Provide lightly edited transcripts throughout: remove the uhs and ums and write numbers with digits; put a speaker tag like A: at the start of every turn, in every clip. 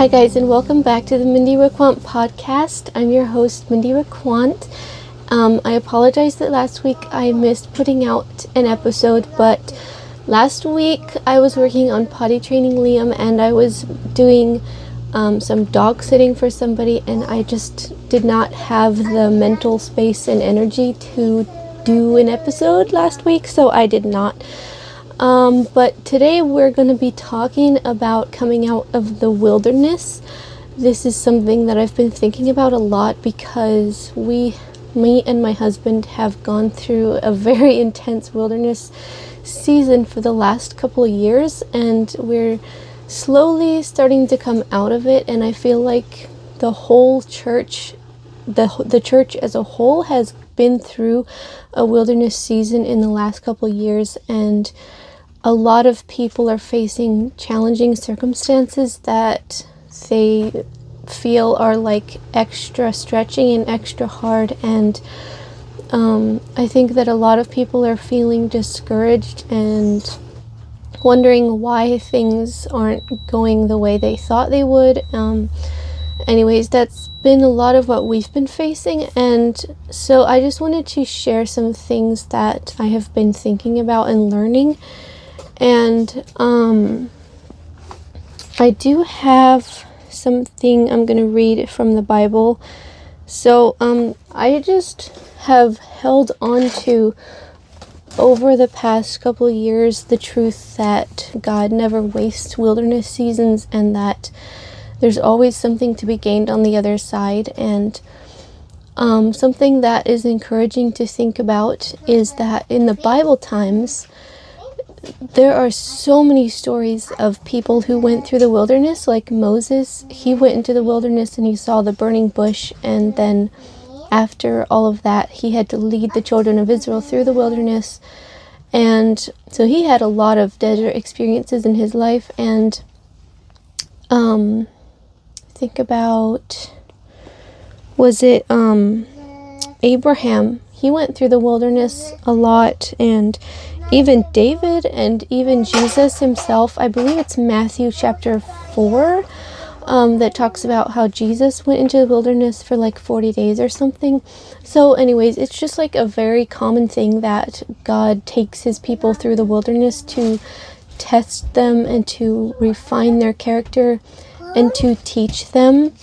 A: Hi guys, and welcome back to the Mindy Raquant podcast. I'm your host, Mindy Raquant. I apologize that last week I missed putting out an episode, but last week I was working on potty training Liam, and I was doing some dog sitting for somebody, and I just did not have the mental space and energy to do an episode last week, so I did not. But today we're going to be talking about coming out of the wilderness. This is something that I've been thinking about a lot because me and my husband have gone through a very intense wilderness season for the last couple of years, and we're slowly starting to come out of it. And I feel like the whole church, the church as a whole, has been through a wilderness season in the last couple of years, and a lot of people are facing challenging circumstances that they feel are like extra stretching and extra hard. And I think that a lot of people are feeling discouraged and wondering why things aren't going the way they thought they would. Anyways, that's been a lot of what we've been facing, and so I just wanted to share some things that I have been thinking about and learning. And I do have something I'm going to read from the Bible. So I just have held on to, over the past couple of years, the truth that God never wastes wilderness seasons, and that there's always something to be gained on the other side. And something that is encouraging to think about is that in the Bible times, there are so many stories of people who went through the wilderness, like Moses. He went into the wilderness and he saw the burning bush, and then after all of that, he had to lead the children of Israel through the wilderness. And so he had a lot of desert experiences in his life. And think about, was it Abraham? He went through the wilderness a lot, and even David, and even Jesus himself. I believe it's Matthew chapter 4 that talks about how Jesus went into the wilderness for like 40 days or something. So anyways, it's just like a very common thing that God takes his people through the wilderness to test them and to refine their character and to teach them.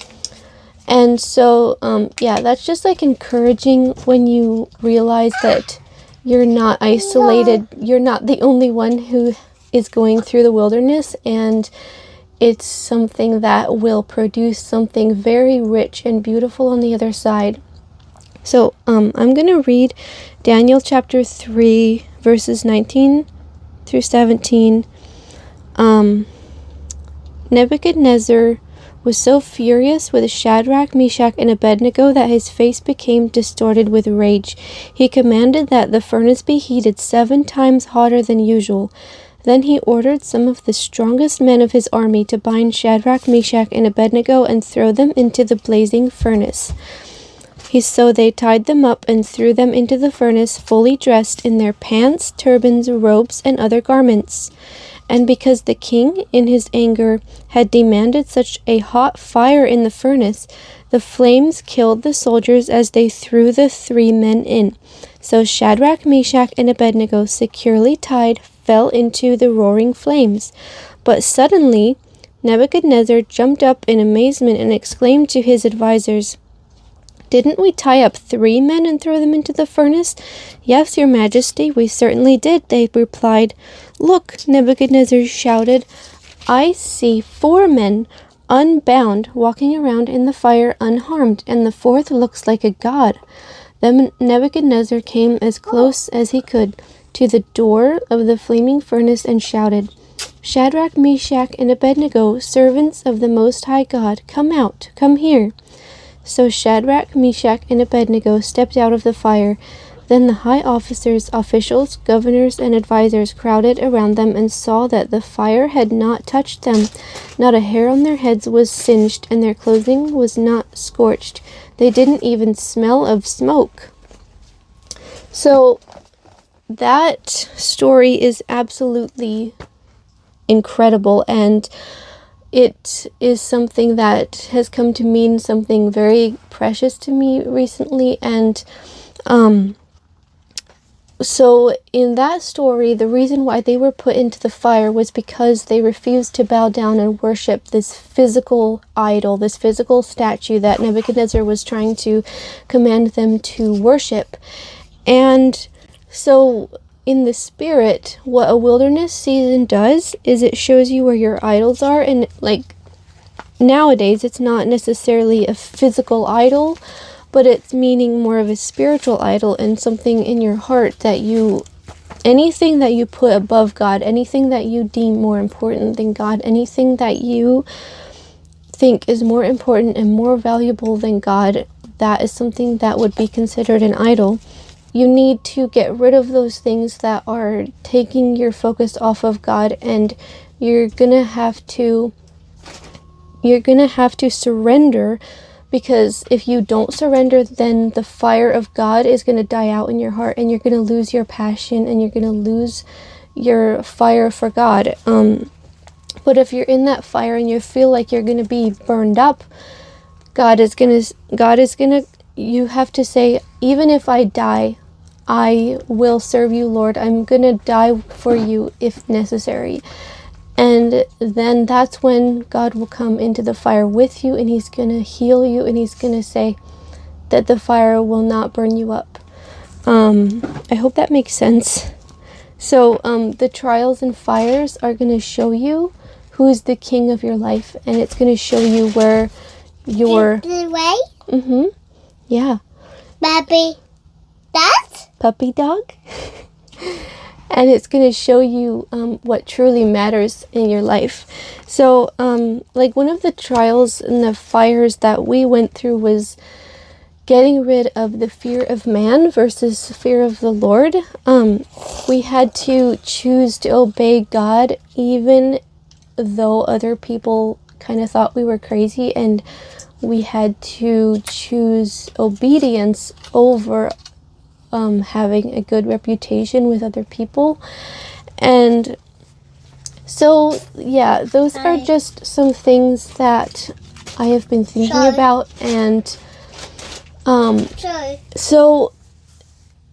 A: And so that's just like encouraging when you realize that you're not isolated. You're not the only one who is going through the wilderness, and it's something that will produce something very rich and beautiful on the other side. So I'm going to read Daniel chapter 3, verses 19 through 17. Nebuchadnezzar was so furious with Shadrach, Meshach, and Abednego that his face became distorted with rage. He commanded that the furnace be heated 7 times hotter than usual. Then he ordered some of the strongest men of his army to bind Shadrach, Meshach, and Abednego and throw them into the blazing furnace. So they tied them up and threw them into the furnace, fully dressed in their pants, turbans, robes, and other garments. And because the king, in his anger, had demanded such a hot fire in the furnace, the flames killed the soldiers as they threw the 3 men in. So Shadrach, Meshach, and Abednego, securely tied, fell into the roaring flames. But suddenly Nebuchadnezzar jumped up in amazement and exclaimed to his advisers, "Didn't we tie up 3 men and throw them into the furnace?" "Yes, your majesty, we certainly did," they replied. "Look," Nebuchadnezzar shouted, "I see 4 men unbound walking around in the fire unharmed, and the 4th looks like a god." Then Nebuchadnezzar came as close as he could to the door of the flaming furnace and shouted, "Shadrach, Meshach, and Abednego, servants of the Most High God, come out, come here." So Shadrach, Meshach, and Abednego stepped out of the fire. Then the high officers, officials, governors, and advisers crowded around them and saw that the fire had not touched them. Not a hair on their heads was singed, and their clothing was not scorched. They didn't even smell of smoke. So that story is absolutely incredible, and it is something that has come to mean something very precious to me recently. And so in that story, the reason why they were put into the fire was because they refused to bow down and worship this physical idol, this physical statue that Nebuchadnezzar was trying to command them to worship. And so in the spirit, what a wilderness season does is it shows you where your idols are. And like nowadays, it's not necessarily a physical idol, but it's meaning more of a spiritual idol and something in your heart that anything that you put above God, anything that you deem more important than God, anything that you think is more important and more valuable than God, that is something that would be considered an idol. You need to get rid of those things that are taking your focus off of God, and you're gonna have to surrender. Because if you don't surrender, then the fire of God is going to die out in your heart, and you're going to lose your passion, and you're going to lose your fire for God. But if you're in that fire and you feel like you're going to be burned up, you have to say, even if I die, I will serve you, Lord. I'm going to die for you if necessary. And then that's when God will come into the fire with you, and he's going to heal you, and he's going to say that the fire will not burn you up. I hope that makes sense. So the trials and fires are going to show you who is the king of your life, and it's going to show you where your...
B: The way?
A: Mm-hmm. Yeah.
B: Puppy dog?
A: Puppy dog? And it's going to show you what truly matters in your life. So, like one of the trials and the fires that we went through was getting rid of the fear of man versus fear of the Lord. We had to choose to obey God, even though other people kind of thought we were crazy, and we had to choose obedience over having a good reputation with other people. And so yeah, those are just some things that I have been thinking about. And so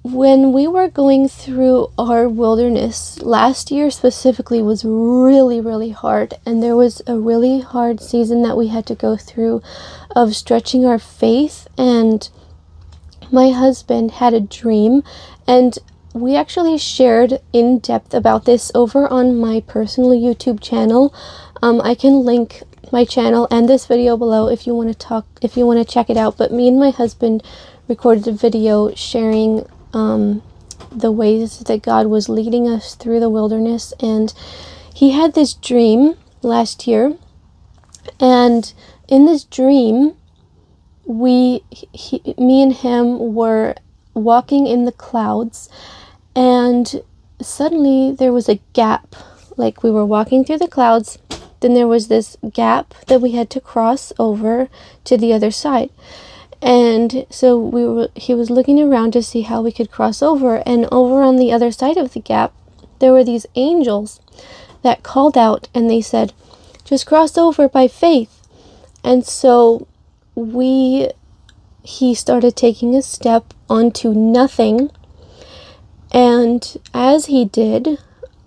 A: when we were going through our wilderness last year specifically was really, really hard, and there was a really hard season that we had to go through of stretching our faith. And my husband had a dream, and we actually shared in depth about this over on my personal YouTube channel. I can link my channel and this video below if you want to check it out. But me and my husband recorded a video sharing the ways that God was leading us through the wilderness. And he had this dream last year, and in this dream, me and him were walking in the clouds, and suddenly there was a gap. Like, we were walking through the clouds, then there was this gap that we had to cross over to the other side. And so he was looking around to see how we could cross over, and over on the other side of the gap there were these angels that called out, and they said, "Just cross over by faith." And so he started taking a step onto nothing, and as he did,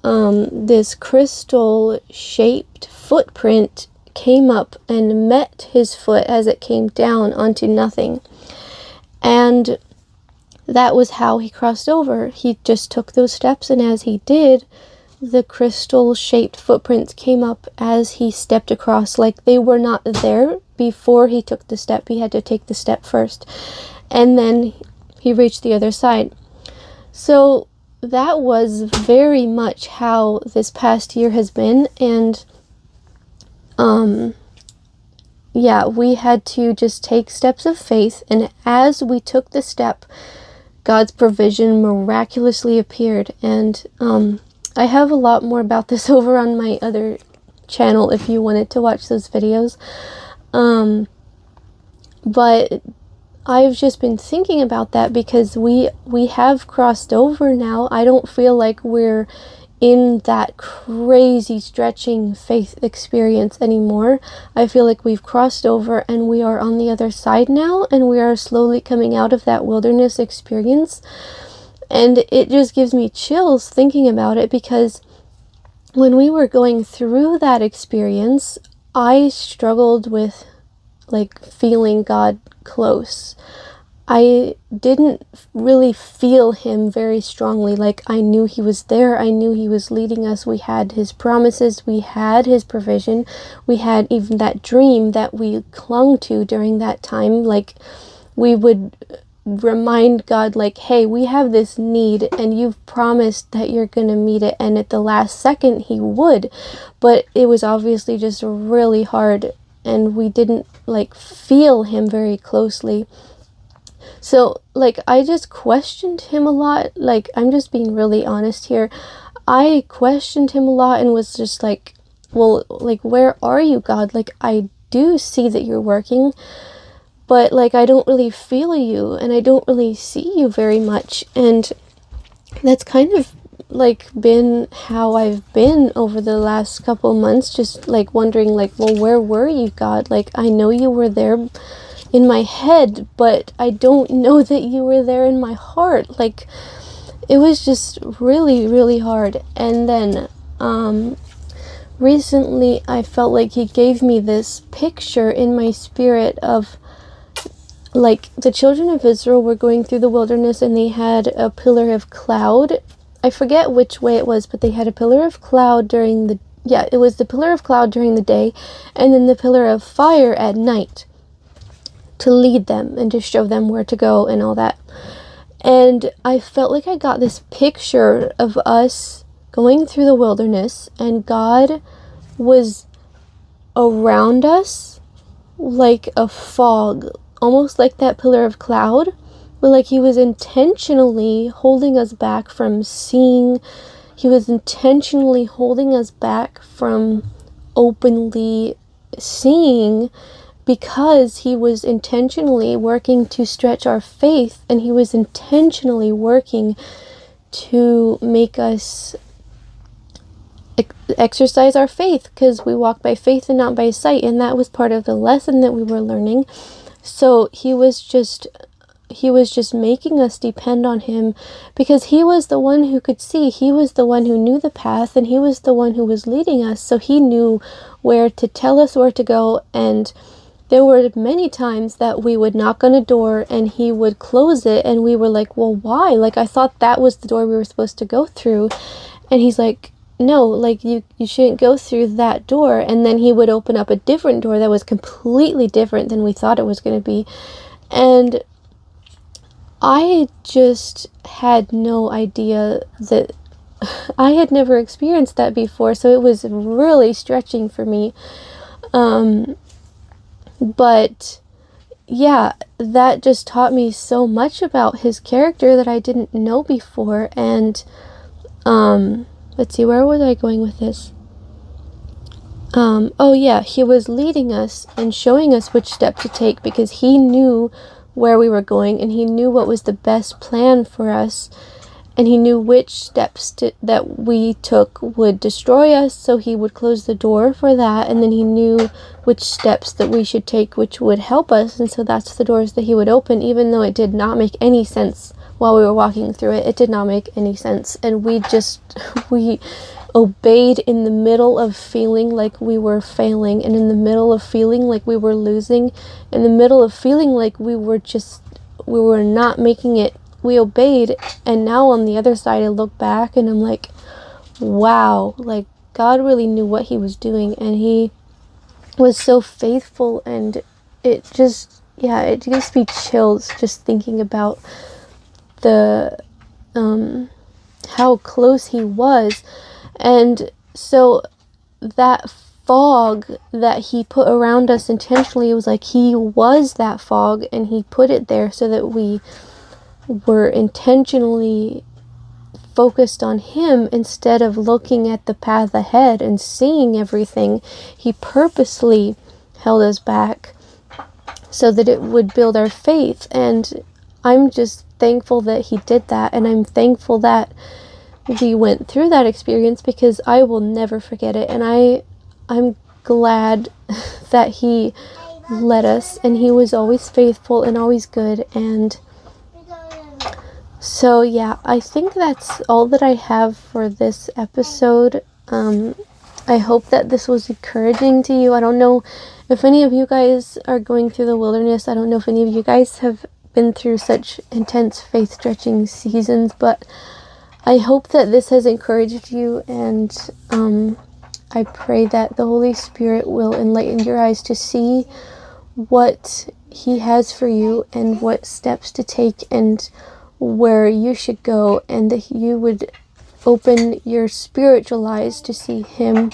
A: this crystal shaped footprint came up and met his foot as it came down onto nothing. And that was how he crossed over. He just took those steps, and as he did, the crystal shaped footprints came up as he stepped across. Like, they were not there before he took the step. He had to take the step first, and then he reached the other side. So that was very much how this past year has been. And yeah, we had to just take steps of faith, and as we took the step, God's provision miraculously appeared. And I have a lot more about this over on my other channel if you wanted to watch those videos. But I've just been thinking about that because we have crossed over now. I don't feel like we're in that crazy stretching faith experience anymore. I feel like we've crossed over and we are on the other side now, and we are slowly coming out of that wilderness experience. And it just gives me chills thinking about it, because when we were going through that experience, I struggled with like feeling God close. I didn't really feel him very strongly. Like, I knew he was there. I knew he was leading us. We had his promises. We had his provision. We had even that dream that we clung to during that time. Like, we would remind God, like, hey, we have this need and you've promised that you're going to meet it. And at the last second, he would. But it was obviously just really hard, and we didn't like feel him very closely. So, like, I just questioned him a lot. Like, I'm just being really honest here. I questioned him a lot and was just like, well, like, where are you, God? Like, I do see that you're working, but, like, I don't really feel you, and I don't really see you very much. And that's kind of, like, been how I've been over the last couple months, just, like, wondering, like, well, where were you, God? Like, I know you were there in my head, but I don't know that you were there in my heart. Like, it was just really, really hard. And then recently I felt like he gave me this picture in my spirit of, like, the children of Israel were going through the wilderness and they had a pillar of cloud. I forget which way it was, but they had a pillar of cloud it was the pillar of cloud during the day, and then the pillar of fire at night, to lead them and to show them where to go and all that. And I felt like I got this picture of us going through the wilderness, and God was around us like a fog, almost like that pillar of cloud, but like he was intentionally holding us back from seeing. He was intentionally holding us back from openly seeing, because he was intentionally working to stretch our faith, and he was intentionally working to make us exercise our faith, because we walk by faith and not by sight, and that was part of the lesson that we were learning. So he was just making us depend on him, because he was the one who could see. He was the one who knew the path, and he was the one who was leading us. So he knew where to tell us where to go. And there were many times that we would knock on a door and he would close it, and we were like, well, why? Like, I thought that was the door we were supposed to go through. And he's like, no, like, you shouldn't go through that door. And then he would open up a different door that was completely different than we thought it was going to be. And I just had no idea that I had never experienced that before. So it was really stretching for me. But yeah, that just taught me so much about his character that I didn't know before. And let's see, where was I going with this? Oh yeah, he was leading us and showing us which step to take, because he knew where we were going, and he knew what was the best plan for us, and he knew which steps that we took would destroy us, so he would close the door for that. And then he knew which steps that we should take which would help us, and so that's the doors that he would open, even though it did not make any sense while we were walking through it. It did not make any sense, and we obeyed in the middle of feeling like we were failing, and in the middle of feeling like we were losing, in the middle of feeling like we were not making it. We obeyed. And now on the other side, I look back and I'm like, wow, like, God really knew what he was doing, and he was so faithful. And it just, yeah, it gives me chills just thinking about the how close he was. And so that fog that he put around us intentionally, it was like he was that fog, and he put it there so that we were intentionally focused on him instead of looking at the path ahead and seeing everything. He purposely held us back so that it would build our faith. And I'm just thankful that he did that, and I'm thankful that we went through that experience, because I will never forget it. And I'm glad that he led us, and he was always faithful and always good. And so yeah, I think that's all that I have for this episode. I hope that this was encouraging to you. I don't know if any of you guys are going through the wilderness. I don't know if any of you guys have been through such intense faith stretching seasons, but I hope that this has encouraged you, and I pray that the Holy Spirit will enlighten your eyes to see what he has for you and what steps to take and where you should go, and that you would open your spiritual eyes to see him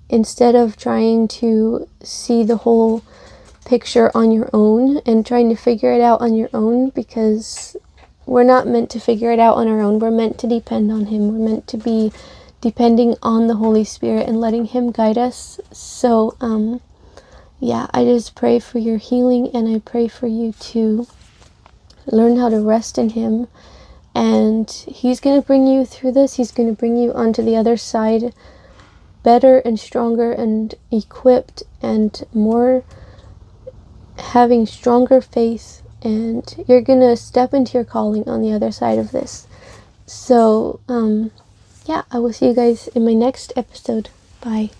A: instead of trying to see the whole picture on your own and trying to figure it out on your own, because we're not meant to figure it out on our own. We're meant to depend on him. We're meant to be depending on the Holy Spirit and letting him guide us. So yeah, I just pray for your healing, and I pray for you to learn how to rest in him. And he's going to bring you through this. He's going to bring you onto the other side better and stronger and equipped and more, having stronger faith. And you're going to step into your calling on the other side of this. So, yeah, I will see you guys in my next episode. Bye.